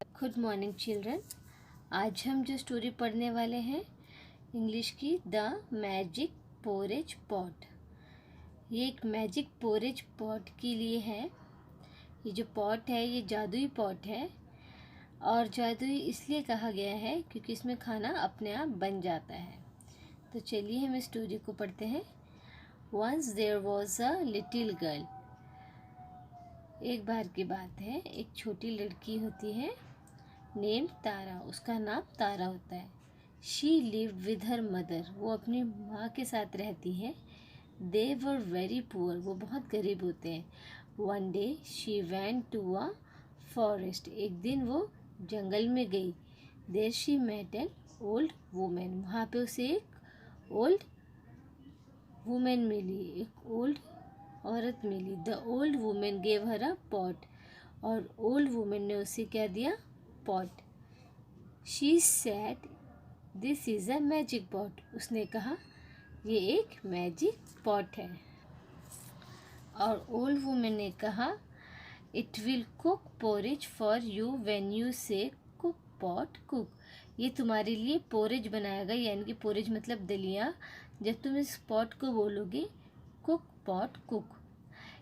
Good morning children. आज हम जो स्टोरी पढ़ने वाले हैं इंग्लिश की, द मैजिक पोरेज पॉट। ये एक मैजिक पोरेज पॉट के लिए है। ये जो पॉट है ये जादुई पॉट है और जादुई इसलिए कहा गया है क्योंकि इसमें खाना अपने आप बन जाता है। तो चलिए हम इस स्टोरी को पढ़ते हैं। Once there was a little girl. एक बार की बात है, एक छोटी लड़की होती है नेम तारा। उसका नाम तारा होता है। She live with her mother. वो अपनी माँ के साथ रहती है। They were very poor. वो बहुत गरीब होते हैं। One day she went to a forest. एक दिन वो जंगल में गई। There she met an old women. वहाँ पे उसे एक ओल्ड वुमेन मिली, एक ओल्ड औरत मिली। The old women gave her a pot. और ओल्ड वुमेन ने उसे क्या दिया? Pot. She said this is a magic pot. उसने कहा ये एक मैजिक पॉट है। और ओल्ड वुमेन ने कहा it will cook porridge for you when you से कुक पॉट कुक। ये तुम्हारे लिए पोरेज बनाएगा, यानी कि पोरेज मतलब दलिया। जब तुम इस पॉट को बोलोगे cook pot cook.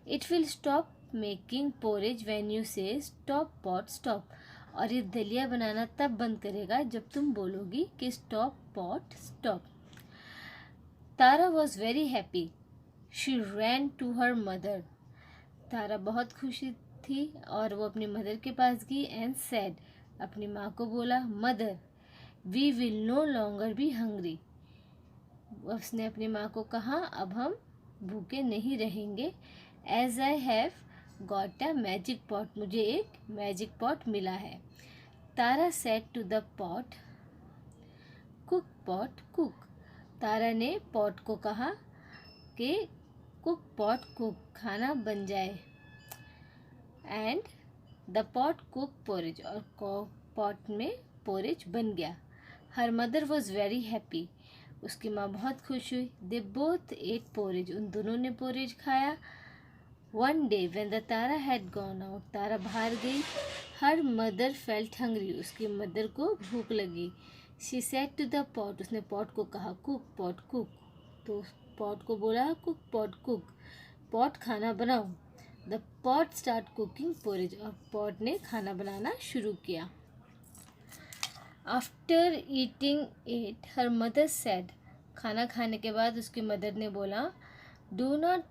It will stop making porridge when you से स्टॉप पॉट स्टॉप। और ये दलिया बनाना तब बंद करेगा जब तुम बोलोगी कि stop pot stop. Tara was very happy. She ran to her mother. Tara बहुत खुशी थी और वो अपनी मदर के पास गई एंड सेड, अपनी माँ को बोला, mother we will no longer be hungry. उसने अपनी माँ को कहा अब हम भूखे नहीं रहेंगे। As I have got a magic pot. मुझे एक मैजिक पॉट मिला है। Tara said to the pot cook pot cook. Tara ने पॉट को कहा कि कुक पॉट कुक, खाना बन जाए। And the pot cook porridge. और पॉट में पोरेज बन गया। Her mother was very happy. उसकी माँ बहुत खुश हुई। They both ate porridge. उन दोनों ने पोरेज खाया। One day when the Tara had gone out. Tara बाहर गई। Her mother felt hungry. उसकी मदर को भूख लगी। She said to the pot. उसने पॉट को कहा कुक पॉट कुक। तो पॉट को बोला कुक पॉट कुक, पॉट खाना बनाओ। The pot start cooking porridge. और पॉट ने खाना बनाना शुरू किया। After eating it her mother said. खाना खाने के बाद उसकी मदर ने बोला डू नॉट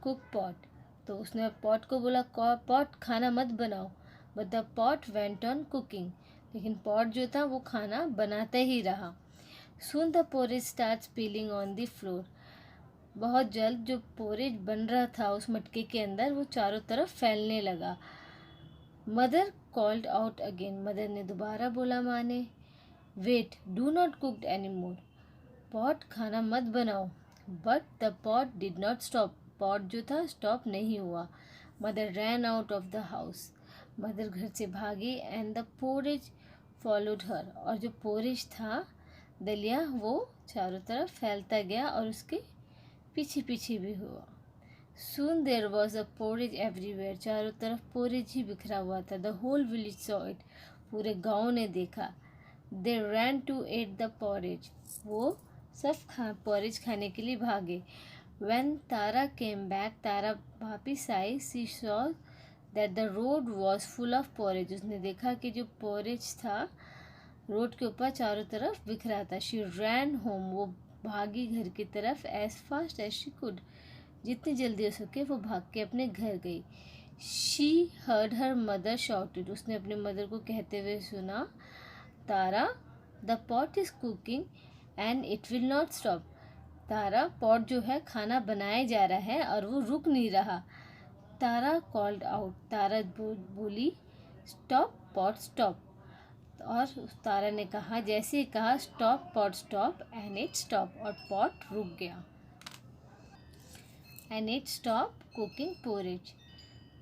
कुक पॉट। तो उसने पॉट को बोला पॉट खाना मत बनाओ। But the pot went on cooking. लेकिन पॉट जो था वो खाना बनाता ही रहा। Soon the porridge start spilling on the floor. बहुत जल्द जो पोरेज बन रहा था उस मटके के अंदर वो चारों तरफ फैलने लगा। Mother called out again. Mother ने दोबारा बोला माँ ने, wait do not cook any more. Pot खाना मत बनाओ। But the pot did not stop. Pot जो था स्टॉप नहीं हुआ। Mother ran out of the house. Mother घर से भागी and the porridge followed her. और जो पोरेज था दलिया वो चारों तरफ फैलता गया और उसके पीछे पीछे भी हुआ। Soon there was a porridge everywhere. चारों तरफ पोरेज ही बिखरा हुआ था। The whole village saw it. पूरे गांव ने देखा। They ran to eat the porridge. वो सब पोरेज खाने के लिए भागे। When Tara came back. Tara वापिस आई। She saw that the road was full of porridge. उसने देखा कि जो पोरेज था रोड के ऊपर चारों तरफ बिखरा था। She ran home. वो भागी घर की तरफ as fast as she could. जितनी जल्दी हो सके वो भाग के अपने घर गई। She heard her mother shouted. उसने अपने मदर को कहते हुए सुना, Tara the pot is cooking and it will not stop. Tara pot जो है खाना बनाया जा रहा है और वो रुक नहीं रहा। तारा कॉल्ड आउट। तारा बोली स्टॉप पॉट स्टॉप। और तारा ने कहा, जैसे ही कहा stop pot stop and it stop. और पॉट रुक गया and it stop cooking porridge.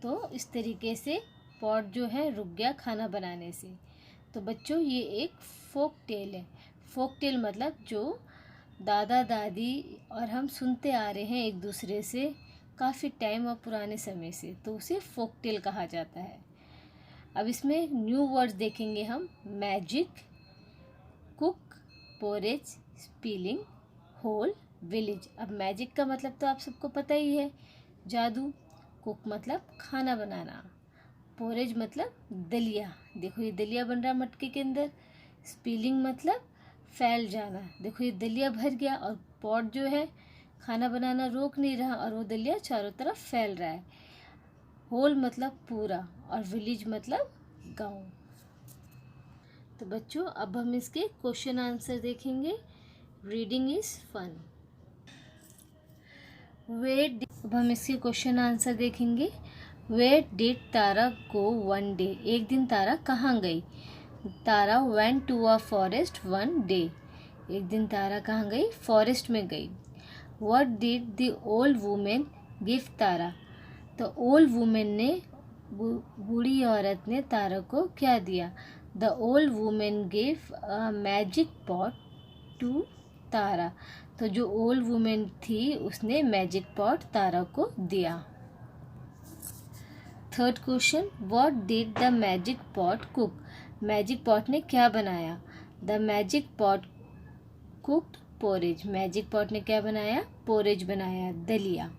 तो इस तरीके से पॉट जो है रुक गया खाना बनाने से। तो बच्चों ये एक फोक टेल है। फोक टेल मतलब जो दादा दादी और हम सुनते आ रहे हैं एक दूसरे से काफ़ी टाइम और पुराने समय से, तो उसे फोक टेल कहा जाता है। अब इसमें न्यू वर्ड्स देखेंगे हम। Magic, cook, porridge, spilling, whole, village. अब मैजिक का मतलब तो आप सबको पता ही है, जादू। कुक मतलब खाना बनाना। पोरेज मतलब दलिया, देखो ये दलिया बन रहा मटके के अंदर। स्पीलिंग मतलब फैल जाना, देखो ये दलिया भर गया और पॉट जो है खाना बनाना रोक नहीं रहा और वो दलिया चारों तरफ फैल रहा है। होल मतलब पूरा और विलेज मतलब गांव। तो बच्चों अब हम इसके क्वेश्चन आंसर देखेंगे। Reading is fun. अब हम इसके क्वेश्चन आंसर देखेंगे। Where did Tara go one day, एक दिन तारा कहाँ गई। Tara went to a forest one day, एक दिन तारा कहाँ गई, फॉरेस्ट में गई। What did the old women give Tara, तो ओल्ड वुमेन ने, बूढ़ी औरत ने तारा को क्या दिया। The old women give a magic pot to Tara, तो जो ओल्ड वुमेन थी उसने मैजिक पॉट तारा को दिया। Third question, what did the magic pot cook, magic pot ने क्या बनाया। The magic pot cooked porridge, magic pot ने क्या बनाया, पोरेज बनाया, दलिया।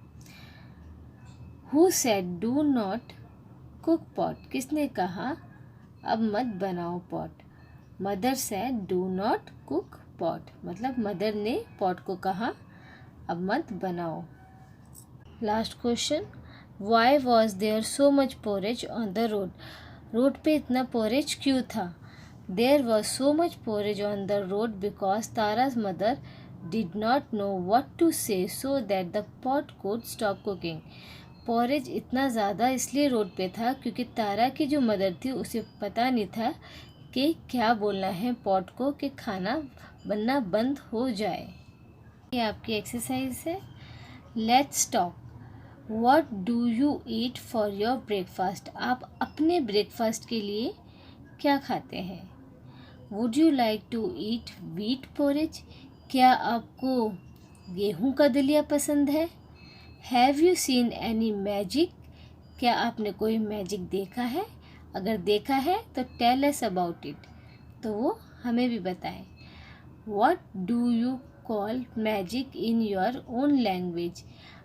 Who said do not cook pot, किसने कहा अब मत बनाओ pot. Mother said do not cook pot, मतलब मदर ने पॉट को कहा अब मत बनाओ। Last question, why was there so much porridge on the road, road पे इतना पोरेज क्यों था। There was so much porridge on the road because Tara's mother did not know what to say so that the pot could stop cooking, porridge इतना ज़्यादा इसलिए road पे था क्योंकि तारा की जो मदर थी उसे पता नहीं था कि क्या बोलना है पॉट को कि खाना बनना बंद हो जाए। ये आपकी एक्सरसाइज है। Let's talk, what do you eat for your breakfast, आप अपने ब्रेकफास्ट के लिए क्या खाते हैं। Would you like to eat wheat porridge, क्या आपको गेहूं का दलिया पसंद है। Have you seen any magic, क्या आपने कोई मैजिक देखा है, अगर देखा है तो टेल अस अबाउट इट, तो वो हमें भी बताएं। What do you call magic in your own language,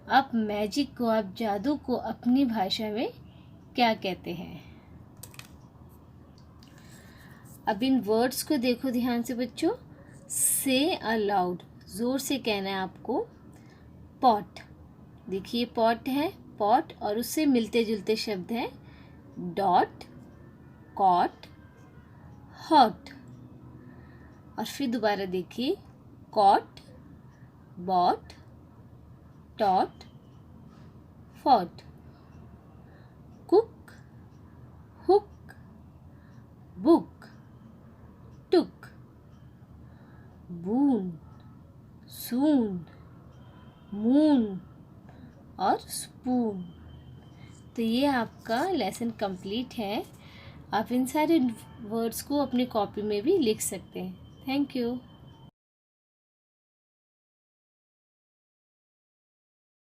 आप मैजिक को, आप जादू को अपनी भाषा में क्या कहते हैं। अब इन वर्ड्स को देखो ध्यान से बच्चों। से अलाउड, जोर से कहना है आपको। पॉट, देखिए पॉट है, पॉट और उससे मिलते जुलते शब्द हैं डॉट, कॉट, हॉट। और फिर दोबारा देखिए, cot, bot, tot, fot, cook, hook, book, took, boon, soon, moon और स्पून। तो ये आपका लेसन कंप्लीट है। आप इन सारे वर्ड्स को अपनी कॉपी में भी लिख सकते हैं। Thank you.